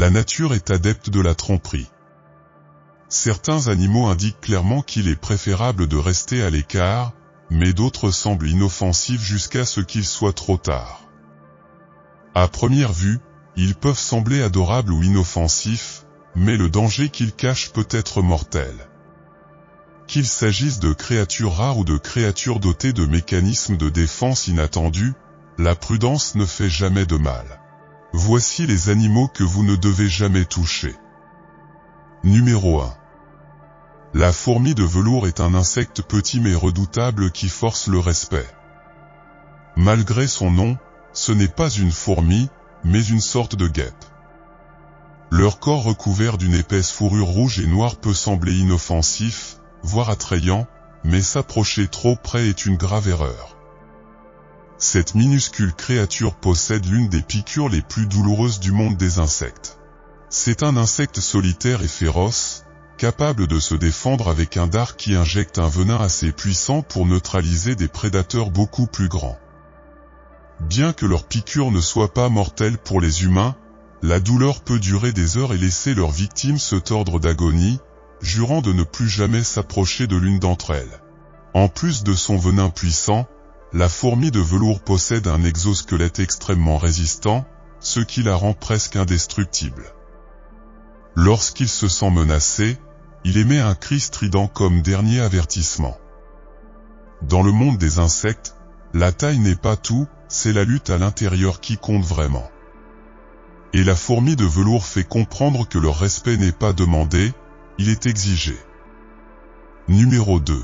la nature est adepte de la tromperie. Certains animaux indiquent clairement qu'il est préférable de rester à l'écart, mais d'autres semblent inoffensifs jusqu'à ce qu'il soit trop tard. À première vue, ils peuvent sembler adorables ou inoffensifs, mais le danger qu'ils cachent peut être mortel. Qu'il s'agisse de créatures rares ou de créatures dotées de mécanismes de défense inattendus, la prudence ne fait jamais de mal. Voici les animaux que vous ne devez jamais toucher. Numéro 1. La fourmi de velours est un insecte petit mais redoutable qui force le respect. Malgré son nom, ce n'est pas une fourmi, mais une sorte de guêpe. Leur corps recouvert d'une épaisse fourrure rouge et noire peut sembler inoffensif, voire attrayant, mais s'approcher trop près est une grave erreur. Cette minuscule créature possède l'une des piqûres les plus douloureuses du monde des insectes. C'est un insecte solitaire et féroce, capable de se défendre avec un dard qui injecte un venin assez puissant pour neutraliser des prédateurs beaucoup plus grands. Bien que leur piqûre ne soit pas mortelle pour les humains, la douleur peut durer des heures et laisser leurs victimes se tordre d'agonie, jurant de ne plus jamais s'approcher de l'une d'entre elles. En plus de son venin puissant, la fourmi de velours possède un exosquelette extrêmement résistant, ce qui la rend presque indestructible. Lorsqu'il se sent menacé, il émet un cri strident comme dernier avertissement. Dans le monde des insectes, la taille n'est pas tout, c'est la lutte à l'intérieur qui compte vraiment. Et la fourmi de velours fait comprendre que leur respect n'est pas demandé, il est exigé. Numéro 2.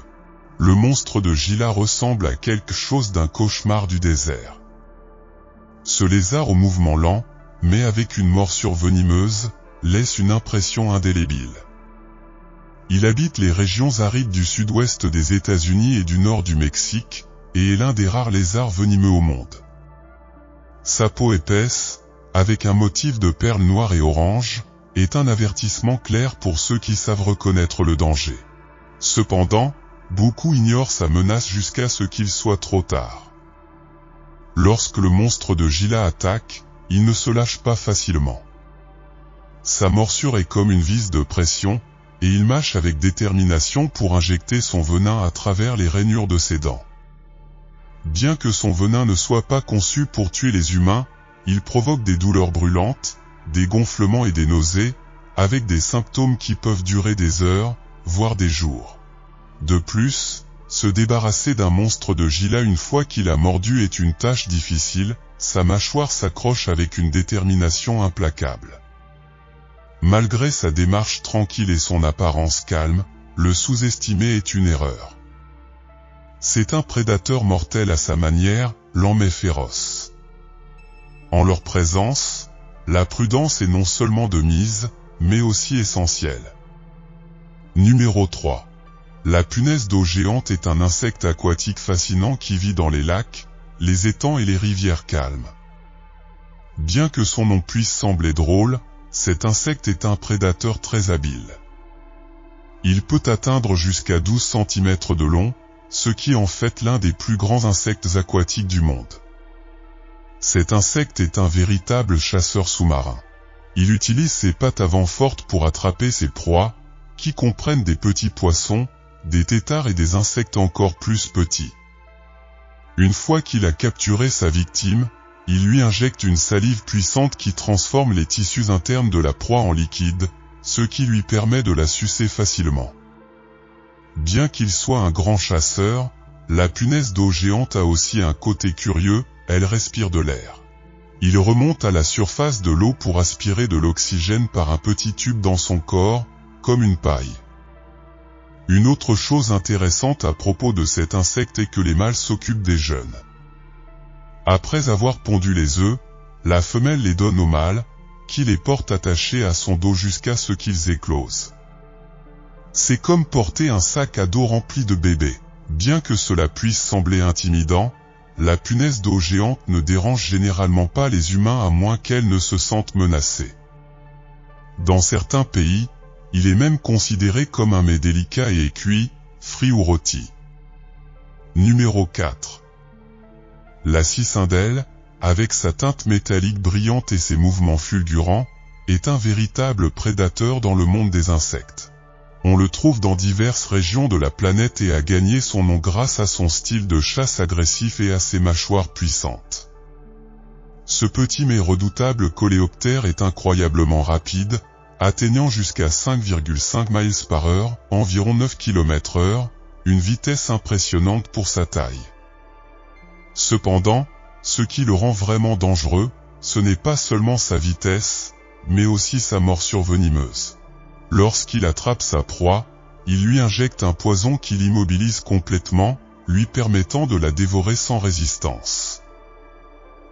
Le monstre de Gila ressemble à quelque chose d'un cauchemar du désert. Ce lézard au mouvement lent, mais avec une morsure venimeuse, laisse une impression indélébile. Il habite les régions arides du sud-ouest des États-Unis et du nord du Mexique, et est l'un des rares lézards venimeux au monde. Sa peau épaisse, avec un motif de perles noires et oranges, est un avertissement clair pour ceux qui savent reconnaître le danger. Cependant, beaucoup ignorent sa menace jusqu'à ce qu'il soit trop tard. Lorsque le monstre de Gila attaque, il ne se lâche pas facilement. Sa morsure est comme une vis de pression, et il mâche avec détermination pour injecter son venin à travers les rainures de ses dents. Bien que son venin ne soit pas conçu pour tuer les humains, il provoque des douleurs brûlantes, des gonflements et des nausées, avec des symptômes qui peuvent durer des heures, voire des jours. De plus, se débarrasser d'un monstre de Gila une fois qu'il a mordu est une tâche difficile, sa mâchoire s'accroche avec une détermination implacable. Malgré sa démarche tranquille et son apparence calme, le sous-estimer est une erreur. C'est un prédateur mortel à sa manière, lent mais féroce. En leur présence, la prudence est non seulement de mise, mais aussi essentielle. Numéro 3. La punaise d'eau géante est un insecte aquatique fascinant qui vit dans les lacs, les étangs et les rivières calmes. Bien que son nom puisse sembler drôle, cet insecte est un prédateur très habile. Il peut atteindre jusqu'à 12 cm de long, ce qui en fait l'un des plus grands insectes aquatiques du monde. Cet insecte est un véritable chasseur sous-marin. Il utilise ses pattes avant fortes pour attraper ses proies, qui comprennent des petits poissons, des têtards et des insectes encore plus petits. Une fois qu'il a capturé sa victime, il lui injecte une salive puissante qui transforme les tissus internes de la proie en liquide, ce qui lui permet de la sucer facilement. Bien qu'il soit un grand chasseur, la punaise d'eau géante a aussi un côté curieux, elle respire de l'air. Il remonte à la surface de l'eau pour aspirer de l'oxygène par un petit tube dans son corps, comme une paille. Une autre chose intéressante à propos de cet insecte est que les mâles s'occupent des jeunes. Après avoir pondu les œufs, la femelle les donne aux mâles, qui les porte attachés à son dos jusqu'à ce qu'ils éclosent. C'est comme porter un sac à dos rempli de bébés. Bien que cela puisse sembler intimidant, la punaise d'eau géante ne dérange généralement pas les humains à moins qu'elle ne se sentent menacées. Dans certains pays, il est même considéré comme un mets délicat et est cuit, frit ou rôti. Numéro 4. La cicindelle, avec sa teinte métallique brillante et ses mouvements fulgurants, est un véritable prédateur dans le monde des insectes. On le trouve dans diverses régions de la planète et a gagné son nom grâce à son style de chasse agressif et à ses mâchoires puissantes. Ce petit mais redoutable coléoptère est incroyablement rapide, atteignant jusqu'à 5,5 miles par heure, environ 9 km/h, une vitesse impressionnante pour sa taille. Cependant, ce qui le rend vraiment dangereux, ce n'est pas seulement sa vitesse, mais aussi sa morsure venimeuse. Lorsqu'il attrape sa proie, il lui injecte un poison qui l'immobilise complètement, lui permettant de la dévorer sans résistance.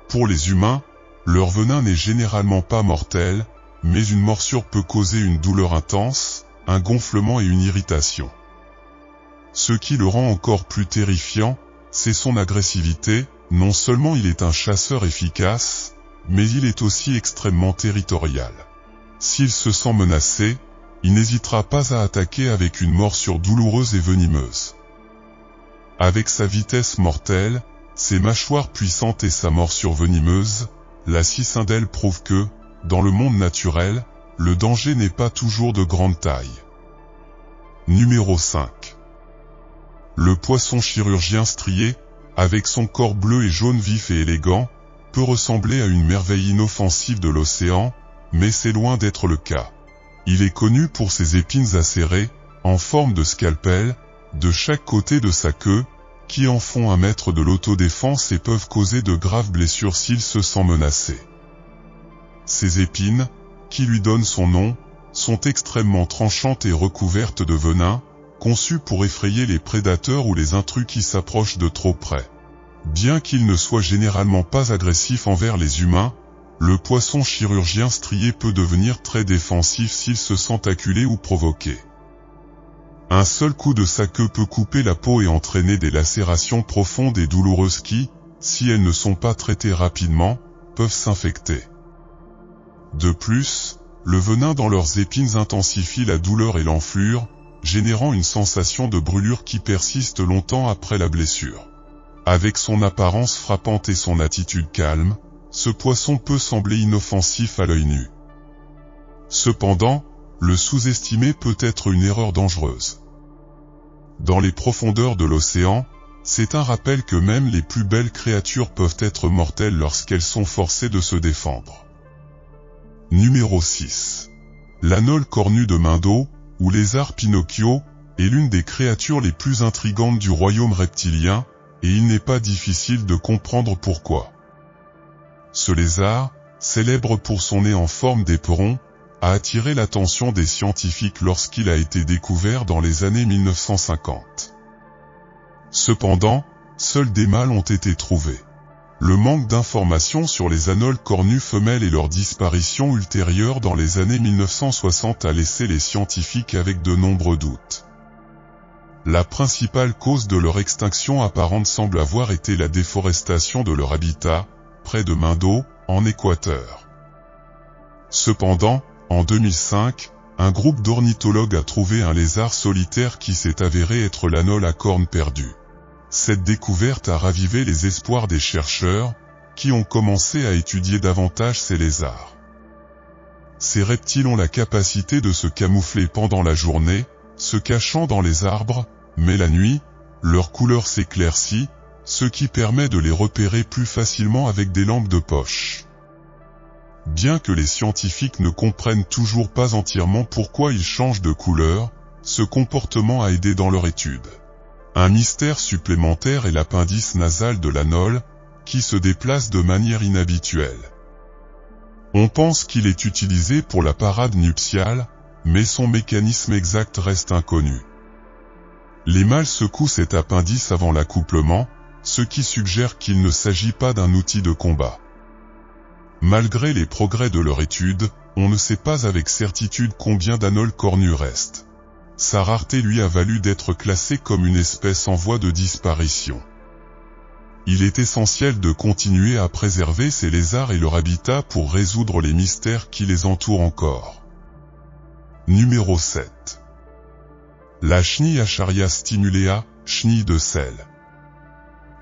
Pour les humains, leur venin n'est généralement pas mortel, mais une morsure peut causer une douleur intense, un gonflement et une irritation. Ce qui le rend encore plus terrifiant, c'est son agressivité. Non seulement il est un chasseur efficace, mais il est aussi extrêmement territorial. S'il se sent menacé, il n'hésitera pas à attaquer avec une morsure douloureuse et venimeuse. Avec sa vitesse mortelle, ses mâchoires puissantes et sa morsure venimeuse, la cicindèle prouve que, dans le monde naturel, le danger n'est pas toujours de grande taille. Numéro 5. Le poisson chirurgien strié, avec son corps bleu et jaune vif et élégant, peut ressembler à une merveille inoffensive de l'océan, mais c'est loin d'être le cas. Il est connu pour ses épines acérées, en forme de scalpel, de chaque côté de sa queue, qui en font un maître de l'autodéfense et peuvent causer de graves blessures s'il se sent menacé. Ces épines, qui lui donnent son nom, sont extrêmement tranchantes et recouvertes de venin, conçues pour effrayer les prédateurs ou les intrus qui s'approchent de trop près. Bien qu'il ne soit généralement pas agressif envers les humains, le poisson chirurgien strié peut devenir très défensif s'il se sent acculé ou provoqué. Un seul coup de sa queue peut couper la peau et entraîner des lacérations profondes et douloureuses qui, si elles ne sont pas traitées rapidement, peuvent s'infecter. De plus, le venin dans leurs épines intensifie la douleur et l'enflure, générant une sensation de brûlure qui persiste longtemps après la blessure. Avec son apparence frappante et son attitude calme, ce poisson peut sembler inoffensif à l'œil nu. Cependant, le sous-estimer peut être une erreur dangereuse. Dans les profondeurs de l'océan, c'est un rappel que même les plus belles créatures peuvent être mortelles lorsqu'elles sont forcées de se défendre. Numéro 6. L'anole cornu de main d'eau, ou lézard Pinocchio, est l'une des créatures les plus intrigantes du royaume reptilien, et il n'est pas difficile de comprendre pourquoi. Ce lézard, célèbre pour son nez en forme d'éperon, a attiré l'attention des scientifiques lorsqu'il a été découvert dans les années 1950. Cependant, seuls des mâles ont été trouvés. Le manque d'informations sur les anoles cornues femelles et leur disparition ultérieure dans les années 1960 a laissé les scientifiques avec de nombreux doutes. La principale cause de leur extinction apparente semble avoir été la déforestation de leur habitat, près de main d'eau, en Équateur. Cependant, en 2005, un groupe d'ornithologues a trouvé un lézard solitaire qui s'est avéré être l'anole à cornes perdues. Cette découverte a ravivé les espoirs des chercheurs, qui ont commencé à étudier davantage ces lézards. Ces reptiles ont la capacité de se camoufler pendant la journée, se cachant dans les arbres, mais la nuit, leur couleur s'éclaircit, ce qui permet de les repérer plus facilement avec des lampes de poche. Bien que les scientifiques ne comprennent toujours pas entièrement pourquoi ils changent de couleur, ce comportement a aidé dans leur étude. Un mystère supplémentaire est l'appendice nasal de l'anole, qui se déplace de manière inhabituelle. On pense qu'il est utilisé pour la parade nuptiale, mais son mécanisme exact reste inconnu. Les mâles secouent cet appendice avant l'accouplement, ce qui suggère qu'il ne s'agit pas d'un outil de combat. Malgré les progrès de leur étude, on ne sait pas avec certitude combien d'anoles cornues restent. Sa rareté lui a valu d'être classé comme une espèce en voie de disparition. Il est essentiel de continuer à préserver ces lézards et leur habitat pour résoudre les mystères qui les entourent encore. Numéro 7. La chenille Acharia stimulea, chenille de sel.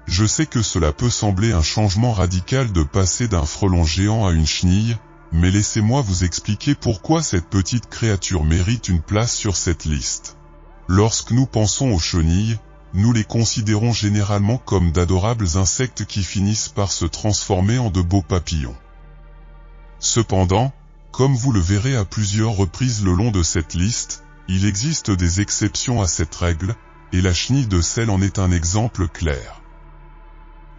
Je sais que cela peut sembler un changement radical de passer d'un frelon géant à une chenille, mais laissez-moi vous expliquer pourquoi cette petite créature mérite une place sur cette liste. Lorsque nous pensons aux chenilles, nous les considérons généralement comme d'adorables insectes qui finissent par se transformer en de beaux papillons. Cependant, comme vous le verrez à plusieurs reprises le long de cette liste, il existe des exceptions à cette règle, et la chenille de sel en est un exemple clair.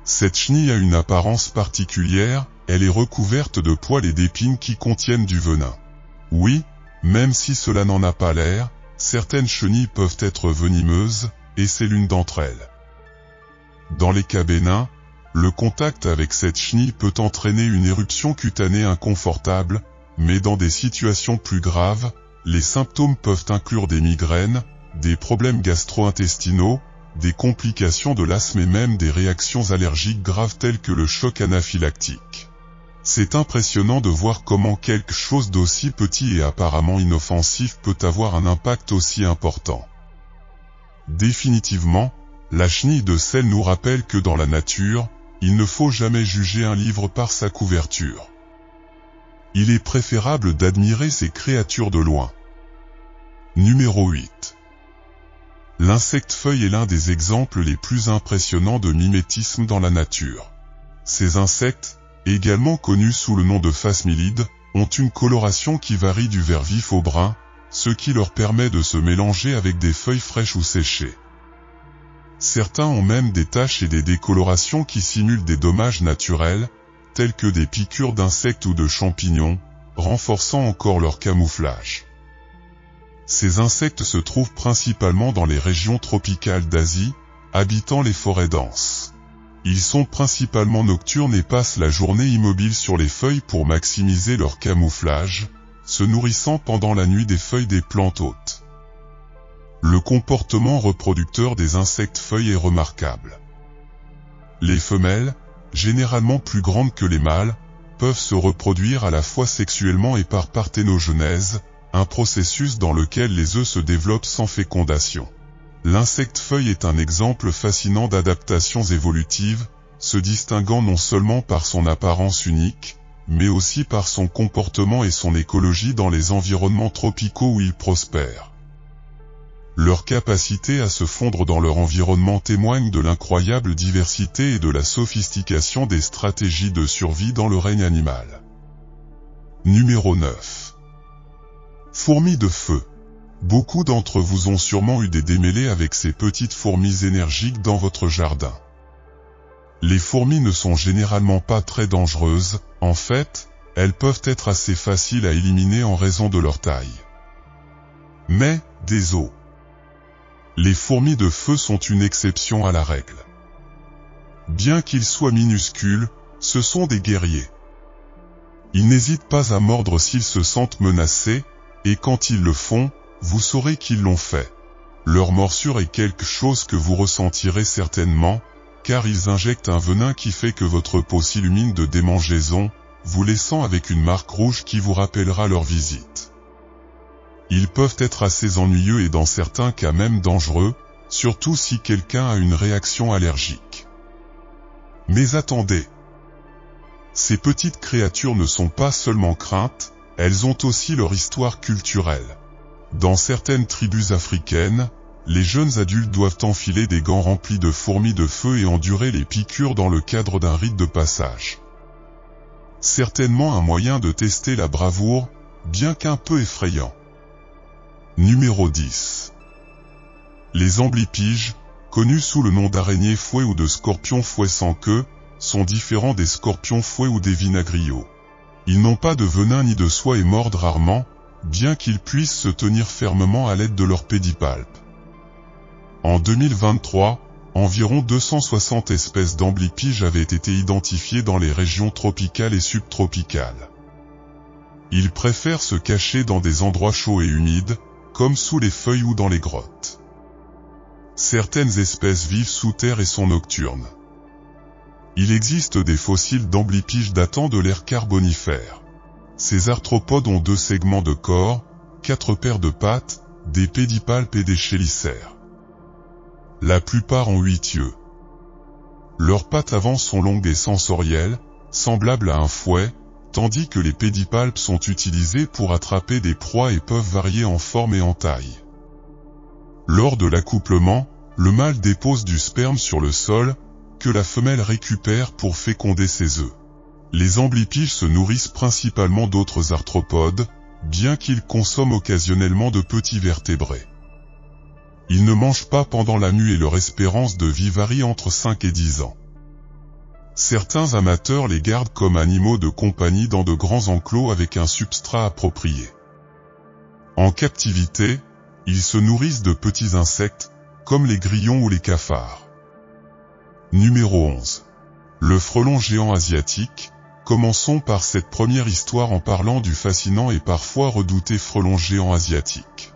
Cette chenille a une apparence particulière, elle est recouverte de poils et d'épines qui contiennent du venin. Oui, même si cela n'en a pas l'air, certaines chenilles peuvent être venimeuses, et c'est l'une d'entre elles. Dans les cas bénins, le contact avec cette chenille peut entraîner une éruption cutanée inconfortable, mais dans des situations plus graves, les symptômes peuvent inclure des migraines, des problèmes gastro-intestinaux, des complications de l'asthme et même des réactions allergiques graves telles que le choc anaphylactique. C'est impressionnant de voir comment quelque chose d'aussi petit et apparemment inoffensif peut avoir un impact aussi important. Définitivement, la chenille de sel nous rappelle que dans la nature, il ne faut jamais juger un livre par sa couverture. Il est préférable d'admirer ces créatures de loin. Numéro 8. L'insecte-feuille est l'un des exemples les plus impressionnants de mimétisme dans la nature. Ces insectes, également connus sous le nom de phasmilides, ont une coloration qui varie du vert vif au brun, ce qui leur permet de se mélanger avec des feuilles fraîches ou séchées. Certains ont même des taches et des décolorations qui simulent des dommages naturels, tels que des piqûres d'insectes ou de champignons, renforçant encore leur camouflage. Ces insectes se trouvent principalement dans les régions tropicales d'Asie, habitant les forêts denses. Ils sont principalement nocturnes et passent la journée immobiles sur les feuilles pour maximiser leur camouflage, se nourrissant pendant la nuit des feuilles des plantes hôtes. Le comportement reproducteur des insectes-feuilles est remarquable. Les femelles, généralement plus grandes que les mâles, peuvent se reproduire à la fois sexuellement et par parthénogenèse, un processus dans lequel les œufs se développent sans fécondation. L'insecte-feuille est un exemple fascinant d'adaptations évolutives, se distinguant non seulement par son apparence unique, mais aussi par son comportement et son écologie dans les environnements tropicaux où ils prospèrent. Leur capacité à se fondre dans leur environnement témoigne de l'incroyable diversité et de la sophistication des stratégies de survie dans le règne animal. Numéro 9. Fourmis de feu. Beaucoup d'entre vous ont sûrement eu des démêlés avec ces petites fourmis énergiques dans votre jardin. Les fourmis ne sont généralement pas très dangereuses, en fait, elles peuvent être assez faciles à éliminer en raison de leur taille. Mais, désolé. Les fourmis de feu sont une exception à la règle. Bien qu'ils soient minuscules, ce sont des guerriers. Ils n'hésitent pas à mordre s'ils se sentent menacés, et quand ils le font, vous saurez qu'ils l'ont fait. Leur morsure est quelque chose que vous ressentirez certainement, car ils injectent un venin qui fait que votre peau s'illumine de démangeaison, vous laissant avec une marque rouge qui vous rappellera leur visite. Ils peuvent être assez ennuyeux et dans certains cas même dangereux, surtout si quelqu'un a une réaction allergique. Mais attendez! Ces petites créatures ne sont pas seulement craintes, elles ont aussi leur histoire culturelle. Dans certaines tribus africaines, les jeunes adultes doivent enfiler des gants remplis de fourmis de feu et endurer les piqûres dans le cadre d'un rite de passage. Certainement un moyen de tester la bravoure, bien qu'un peu effrayant. Numéro 10. Les amblypyges, connus sous le nom d'araignées fouet ou de scorpions fouet sans queue, sont différents des scorpions fouet ou des vinagriots. Ils n'ont pas de venin ni de soie et mordent rarement, bien qu'ils puissent se tenir fermement à l'aide de leurs pédipalpes. En 2023, environ 260 espèces d'amblypyges avaient été identifiées dans les régions tropicales et subtropicales. Ils préfèrent se cacher dans des endroits chauds et humides, comme sous les feuilles ou dans les grottes. Certaines espèces vivent sous terre et sont nocturnes. Il existe des fossiles d'amblypyges datant de l'ère carbonifère. Ces arthropodes ont 2 segments de corps, 4 paires de pattes, des pédipalpes et des chélicères. La plupart ont 8 yeux. Leurs pattes avant sont longues et sensorielles, semblables à un fouet, tandis que les pédipalpes sont utilisés pour attraper des proies et peuvent varier en forme et en taille. Lors de l'accouplement, le mâle dépose du sperme sur le sol, que la femelle récupère pour féconder ses œufs. Les amblypyges se nourrissent principalement d'autres arthropodes, bien qu'ils consomment occasionnellement de petits vertébrés. Ils ne mangent pas pendant la nuit et leur espérance de vie varie entre 5 et 10 ans. Certains amateurs les gardent comme animaux de compagnie dans de grands enclos avec un substrat approprié. En captivité, ils se nourrissent de petits insectes, comme les grillons ou les cafards. Numéro 11. Le frelon géant asiatique. Commençons par cette première histoire en parlant du fascinant et parfois redouté frelon géant asiatique.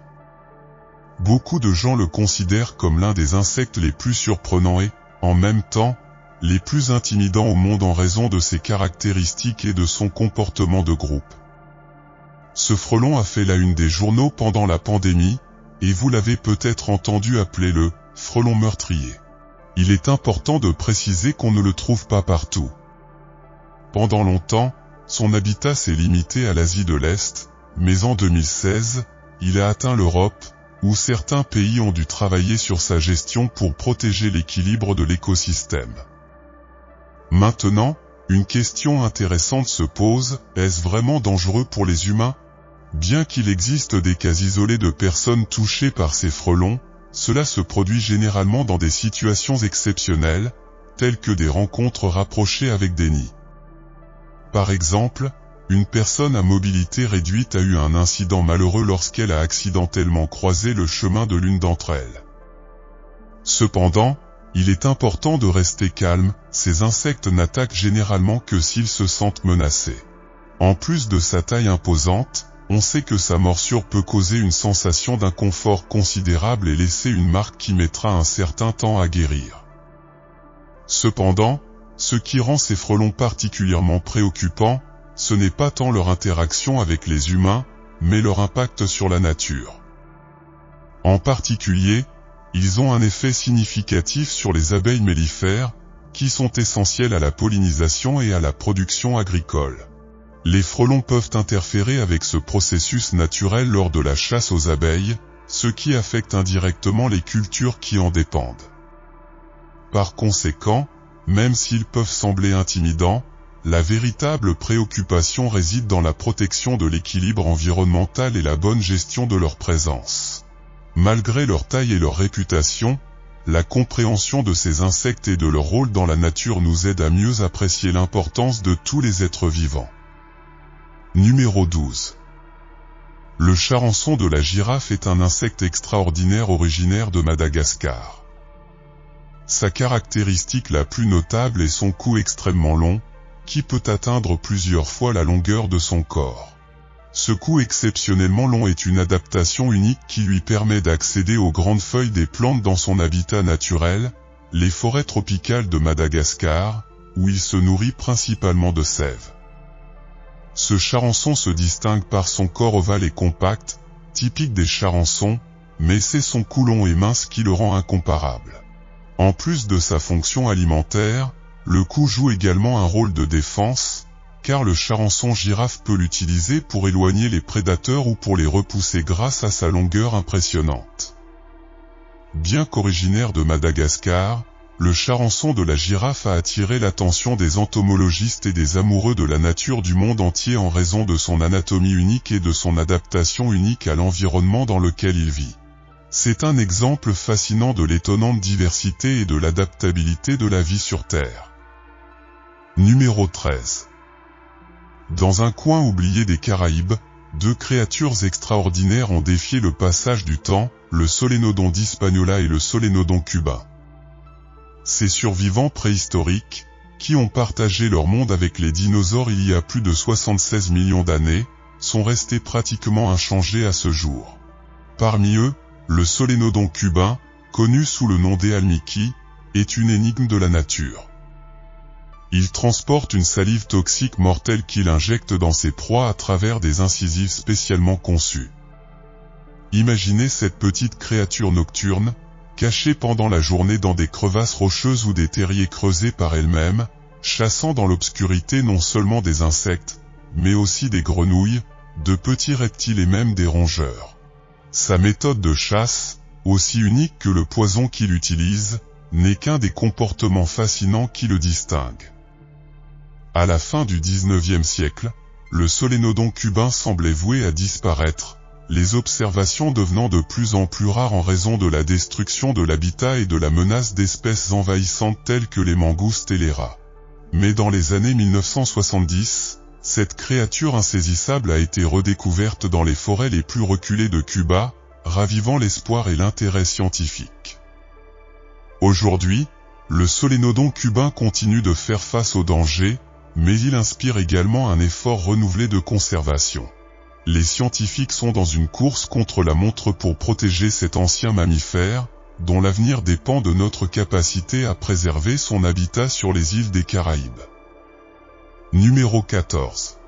Beaucoup de gens le considèrent comme l'un des insectes les plus surprenants et, en même temps, les plus intimidants au monde en raison de ses caractéristiques et de son comportement de groupe. Ce frelon a fait la une des journaux pendant la pandémie, et vous l'avez peut-être entendu appeler le « frelon meurtrier ». Il est important de préciser qu'on ne le trouve pas partout. Pendant longtemps, son habitat s'est limité à l'Asie de l'Est, mais en 2016, il a atteint l'Europe, où certains pays ont dû travailler sur sa gestion pour protéger l'équilibre de l'écosystème. Maintenant, une question intéressante se pose, est-ce vraiment dangereux pour les humains? Bien qu'il existe des cas isolés de personnes touchées par ces frelons, cela se produit généralement dans des situations exceptionnelles, telles que des rencontres rapprochées avec des nids. Par exemple, une personne à mobilité réduite a eu un incident malheureux lorsqu'elle a accidentellement croisé le chemin de l'une d'entre elles. Cependant, il est important de rester calme, ces insectes n'attaquent généralement que s'ils se sentent menacés. En plus de sa taille imposante, on sait que sa morsure peut causer une sensation d'inconfort considérable et laisser une marque qui mettra un certain temps à guérir. Cependant, ce qui rend ces frelons particulièrement préoccupants, ce n'est pas tant leur interaction avec les humains, mais leur impact sur la nature. En particulier, ils ont un effet significatif sur les abeilles mellifères, qui sont essentielles à la pollinisation et à la production agricole. Les frelons peuvent interférer avec ce processus naturel lors de la chasse aux abeilles, ce qui affecte indirectement les cultures qui en dépendent. Par conséquent, même s'ils peuvent sembler intimidants, la véritable préoccupation réside dans la protection de l'équilibre environnemental et la bonne gestion de leur présence. Malgré leur taille et leur réputation, la compréhension de ces insectes et de leur rôle dans la nature nous aide à mieux apprécier l'importance de tous les êtres vivants. Numéro 12. Le charançon de la girafe est un insecte extraordinaire originaire de Madagascar. Sa caractéristique la plus notable est son cou extrêmement long, qui peut atteindre plusieurs fois la longueur de son corps. Ce cou exceptionnellement long est une adaptation unique qui lui permet d'accéder aux grandes feuilles des plantes dans son habitat naturel, les forêts tropicales de Madagascar, où il se nourrit principalement de sève. Ce charançon se distingue par son corps ovale et compact, typique des charançons, mais c'est son cou long et mince qui le rend incomparable. En plus de sa fonction alimentaire, le cou joue également un rôle de défense, car le charançon girafe peut l'utiliser pour éloigner les prédateurs ou pour les repousser grâce à sa longueur impressionnante. Bien qu'originaire de Madagascar, le charançon de la girafe a attiré l'attention des entomologistes et des amoureux de la nature du monde entier en raison de son anatomie unique et de son adaptation unique à l'environnement dans lequel il vit. C'est un exemple fascinant de l'étonnante diversité et de l'adaptabilité de la vie sur Terre. Numéro 13. Dans un coin oublié des Caraïbes, deux créatures extraordinaires ont défié le passage du temps, le Solénodon d'Hispaniola et le Solénodon cubain. Ces survivants préhistoriques, qui ont partagé leur monde avec les dinosaures il y a plus de 76 millions d'années, sont restés pratiquement inchangés à ce jour. Parmi eux, le Solénodon cubain, connu sous le nom d'Ealmiki, est une énigme de la nature. Il transporte une salive toxique mortelle qu'il injecte dans ses proies à travers des incisives spécialement conçues. Imaginez cette petite créature nocturne, cachée pendant la journée dans des crevasses rocheuses ou des terriers creusés par elle-même, chassant dans l'obscurité non seulement des insectes, mais aussi des grenouilles, de petits reptiles et même des rongeurs. Sa méthode de chasse, aussi unique que le poison qu'il utilise, n'est qu'un des comportements fascinants qui le distinguent. À la fin du XIXe siècle, le solénodon cubain semblait voué à disparaître, les observations devenant de plus en plus rares en raison de la destruction de l'habitat et de la menace d'espèces envahissantes telles que les mangoustes et les rats. Mais dans les années 1970, cette créature insaisissable a été redécouverte dans les forêts les plus reculées de Cuba, ravivant l'espoir et l'intérêt scientifique. Aujourd'hui, le solénodon cubain continue de faire face aux dangers, mais il inspire également un effort renouvelé de conservation. Les scientifiques sont dans une course contre la montre pour protéger cet ancien mammifère, dont l'avenir dépend de notre capacité à préserver son habitat sur les îles des Caraïbes. Numéro 14.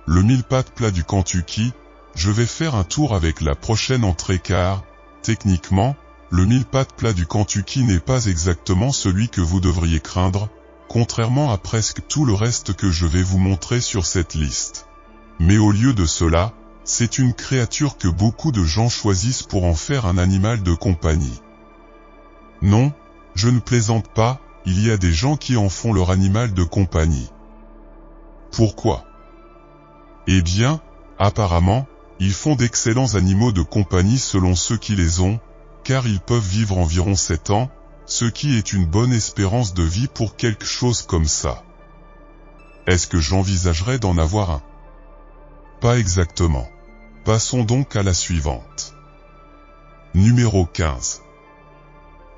Le mille-pattes plat du Kentucky. Je vais faire un tour avec la prochaine entrée car, techniquement, le mille-pattes plat du Kentucky n'est pas exactement celui que vous devriez craindre, contrairement à presque tout le reste que je vais vous montrer sur cette liste. Mais au lieu de cela, c'est une créature que beaucoup de gens choisissent pour en faire un animal de compagnie. Non, je ne plaisante pas, il y a des gens qui en font leur animal de compagnie. Pourquoi? Eh bien, apparemment, ils font d'excellents animaux de compagnie selon ceux qui les ont, car ils peuvent vivre environ 7 ans, ce qui est une bonne espérance de vie pour quelque chose comme ça. Est-ce que j'envisagerais d'en avoir un? Pas exactement. Passons donc à la suivante. Numéro 15.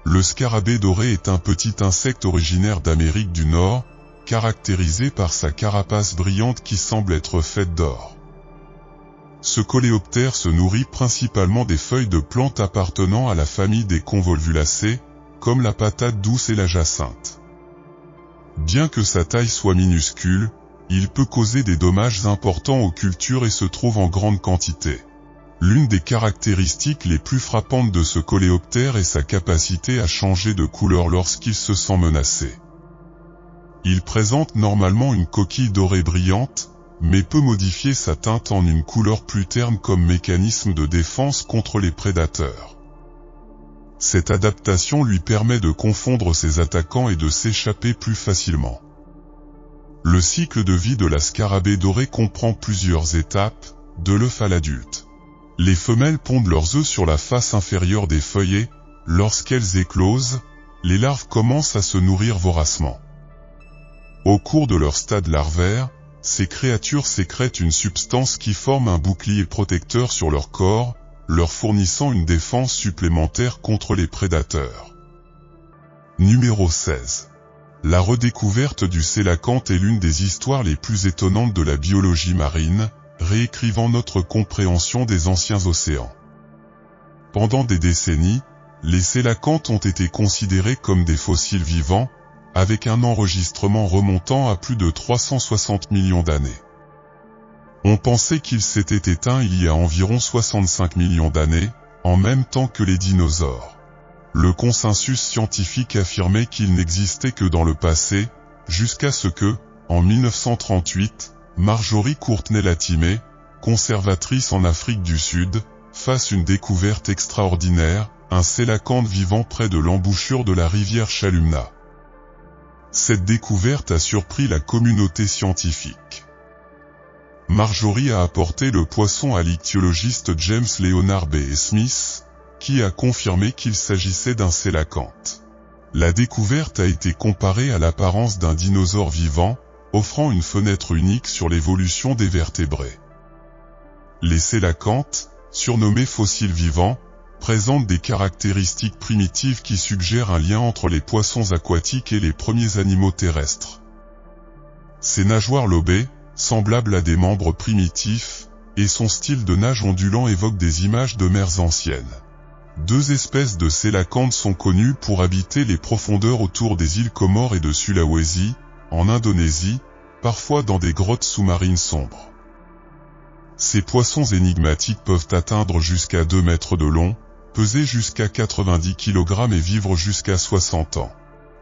Le scarabée doré est un petit insecte originaire d'Amérique du Nord, caractérisé par sa carapace brillante qui semble être faite d'or. Ce coléoptère se nourrit principalement des feuilles de plantes appartenant à la famille des convolvulacées, comme la patate douce et la jacinthe. Bien que sa taille soit minuscule, il peut causer des dommages importants aux cultures et se trouve en grande quantité. L'une des caractéristiques les plus frappantes de ce coléoptère est sa capacité à changer de couleur lorsqu'il se sent menacé. Il présente normalement une coquille dorée brillante, mais peut modifier sa teinte en une couleur plus terne comme mécanisme de défense contre les prédateurs. Cette adaptation lui permet de confondre ses attaquants et de s'échapper plus facilement. Le cycle de vie de la scarabée dorée comprend plusieurs étapes, de l'œuf à l'adulte. Les femelles pondent leurs œufs sur la face inférieure des feuillets. Lorsqu'elles éclosent, les larves commencent à se nourrir voracement. Au cours de leur stade larvaire, ces créatures sécrètent une substance qui forme un bouclier protecteur sur leur corps, leur fournissant une défense supplémentaire contre les prédateurs. Numéro 16. La redécouverte du sélacanthe est l'une des histoires les plus étonnantes de la biologie marine, réécrivant notre compréhension des anciens océans. Pendant des décennies, les sélacanthes ont été considérés comme des fossiles vivants, avec un enregistrement remontant à plus de 360 millions d'années. On pensait qu'ils s'étaient éteints il y a environ 65 millions d'années, en même temps que les dinosaures. Le consensus scientifique affirmait qu'ils n'existaient que dans le passé, jusqu'à ce que, en 1938, Marjorie Courtenay-Latimé, conservatrice en Afrique du Sud, fasse une découverte extraordinaire, un sélacanthe vivant près de l'embouchure de la rivière Chalumna. Cette découverte a surpris la communauté scientifique. Marjorie a apporté le poisson à l'ichtyologiste James Leonard B. Smith, qui a confirmé qu'il s'agissait d'un sélacanthe. La découverte a été comparée à l'apparence d'un dinosaure vivant, offrant une fenêtre unique sur l'évolution des vertébrés. Les sélacanthes, surnommés fossiles vivants, présentent des caractéristiques primitives qui suggèrent un lien entre les poissons aquatiques et les premiers animaux terrestres. Ses nageoires lobées, semblables à des membres primitifs, et son style de nage ondulant évoque des images de mers anciennes. 2 espèces de sélacanthes sont connues pour habiter les profondeurs autour des îles Comores et de Sulawesi, en Indonésie, parfois dans des grottes sous-marines sombres. Ces poissons énigmatiques peuvent atteindre jusqu'à 2 mètres de long, peser jusqu'à 90 kg et vivre jusqu'à 60 ans.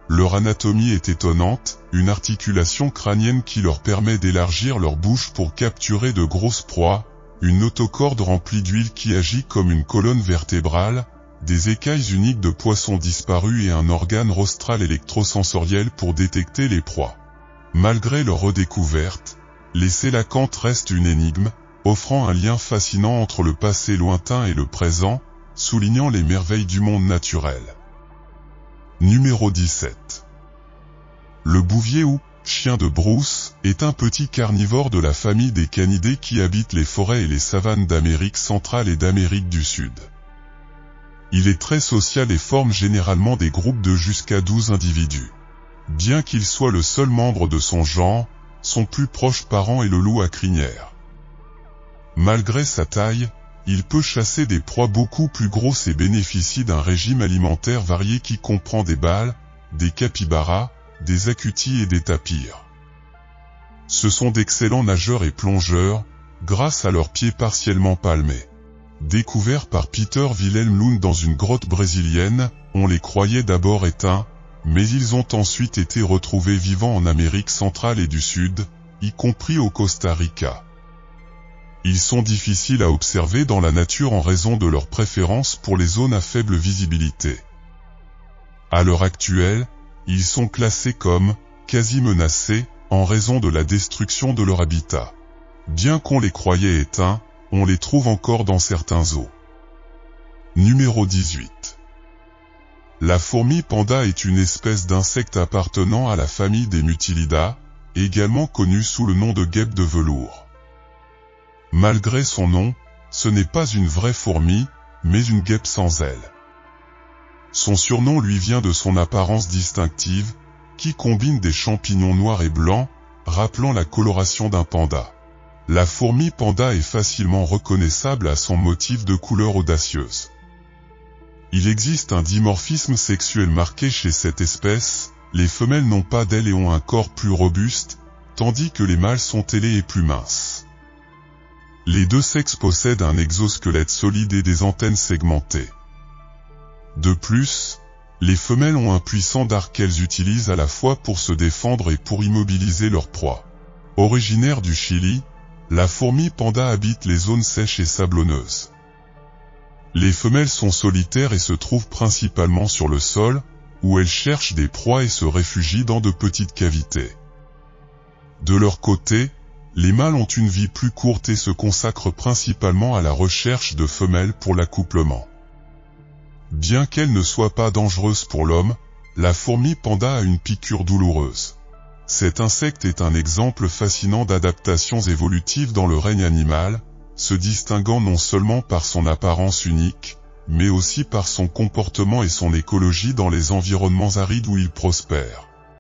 Leur anatomie est étonnante, une articulation crânienne qui leur permet d'élargir leur bouche pour capturer de grosses proies, une notocorde remplie d'huile qui agit comme une colonne vertébrale, des écailles uniques de poissons disparus et un organe rostral électrosensoriel pour détecter les proies. Malgré leur redécouverte, les sélacantes restent une énigme, offrant un lien fascinant entre le passé lointain et le présent, soulignant les merveilles du monde naturel. Numéro 17. Le bouvier ou chien de brousse est un petit carnivore de la famille des canidés qui habite les forêts et les savanes d'Amérique centrale et d'Amérique du Sud. Il est très social et forme généralement des groupes de jusqu'à 12 individus. Bien qu'il soit le seul membre de son genre, son plus proche parent est le loup à crinière. Malgré sa taille, il peut chasser des proies beaucoup plus grosses et bénéficie d'un régime alimentaire varié qui comprend des bales, des capybaras, des acutis et des tapirs. Ce sont d'excellents nageurs et plongeurs, grâce à leurs pieds partiellement palmés. Découverts par Peter Wilhelm Lund dans une grotte brésilienne, on les croyait d'abord éteints, mais ils ont ensuite été retrouvés vivants en Amérique centrale et du Sud, y compris au Costa Rica. Ils sont difficiles à observer dans la nature en raison de leur préférence pour les zones à faible visibilité. À l'heure actuelle, ils sont classés comme quasi menacés en raison de la destruction de leur habitat. Bien qu'on les croyait éteints, on les trouve encore dans certains zoos. Numéro 18. La fourmi panda est une espèce d'insecte appartenant à la famille des Mutilidae, également connue sous le nom de guêpe de velours. Malgré son nom, ce n'est pas une vraie fourmi, mais une guêpe sans ailes. Son surnom lui vient de son apparence distinctive, qui combine des champignons noirs et blancs, rappelant la coloration d'un panda. La fourmi panda est facilement reconnaissable à son motif de couleur audacieuse. Il existe un dimorphisme sexuel marqué chez cette espèce, les femelles n'ont pas d'ailes et ont un corps plus robuste, tandis que les mâles sont ailés et plus minces. Les deux sexes possèdent un exosquelette solide et des antennes segmentées. De plus, les femelles ont un puissant dard qu'elles utilisent à la fois pour se défendre et pour immobiliser leur proie. Originaire du Chili, la fourmi panda habite les zones sèches et sablonneuses. Les femelles sont solitaires et se trouvent principalement sur le sol, où elles cherchent des proies et se réfugient dans de petites cavités. De leur côté, les mâles ont une vie plus courte et se consacrent principalement à la recherche de femelles pour l'accouplement. Bien qu'elle ne soit pas dangereuse pour l'homme, la fourmi panda a une piqûre douloureuse. Cet insecte est un exemple fascinant d'adaptations évolutives dans le règne animal, se distinguant non seulement par son apparence unique, mais aussi par son comportement et son écologie dans les environnements arides où il prospère.